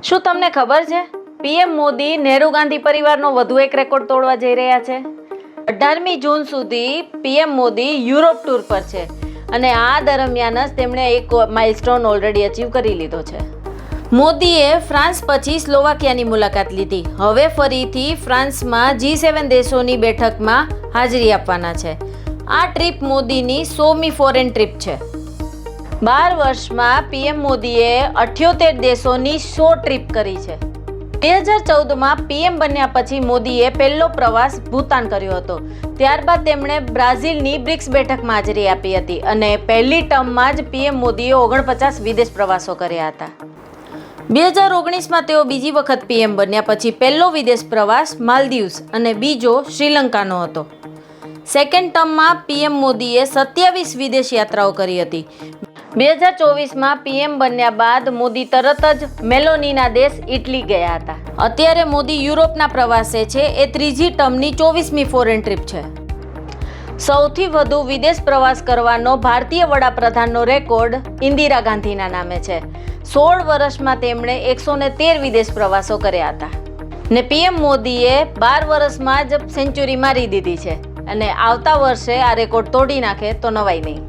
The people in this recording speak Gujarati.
શું તમને ખબર છે પીએમ મોદી નહેરુ ગાંધી પરિવારનો વધુ એક રેકોર્ડ તોડવા જઈ રહ્યા છે? 18મી જૂન સુધી પીએમ મોદી યુરોપ ટૂર પર છે અને આ દરમિયાન જ તેમણે એક માઇલસ્ટોન ઓલરેડી અચીવ કરી લીધો છે. મોદીએ ફ્રાન્સ પછી સ્લોવાકિયાની મુલાકાત લીધી. હવે ફરીથી ફ્રાન્સમાં G7 દેશોની બેઠકમાં હાજરી આપવાના છે. આ ટ્રીપ મોદીની 100મી ફોરેન ટ્રીપ છે. 12 વર્ષમાં પીએમ મોદીએ 78 દેશોની 100 ટ્રીપ કરી છે. 2014માં પીએમ બન્યા પછી મોદીએ પહેલો પ્રવાસ ભૂતાન કર્યો હતો. ત્યારબાદ તેમણે બ્રાઝિલની બ્રિક્સ બેઠકમાં હાજરી આપી હતી અને પહેલી ટર્મમાં જ પીએમ મોદીએ 49 વિદેશ પ્રવાસો કર્યા હતા. 2019માં તેઓ બીજી વખત પીએમ બન્યા પછી પહેલો વિદેશ પ્રવાસ માલદીવ્સ અને બીજો શ્રીલંકાનો હતો. સેકન્ડ ટર્મમાં પીએમ મોદીએ 27 વિદેશ યાત્રાઓ કરી હતી. 2024માં પીએમ બન્યા બાદ મોદી તરત જ મેલોનીના દેશ ઇટલી ગયા હતા. અત્યારે મોદી યુરોપના પ્રવાસે છે. એ ત્રીજી ટર્મની 24મી ફોરેન ટ્રીપ છે. સૌથી વધુ વિદેશ પ્રવાસ કરવાનો ભારતીય વડાપ્રધાનનો રેકોર્ડ ઇન્દિરા ગાંધીના નામે છે. 16 વર્ષમાં તેમણે 113 વિદેશ પ્રવાસો કર્યા હતા ને પીએમ મોદીએ 12 વર્ષમાં જ સેન્ચુરી મારી દીધી છે અને આવતા વર્ષે આ રેકોર્ડ તોડી નાખે તો નવાઈ નહીં.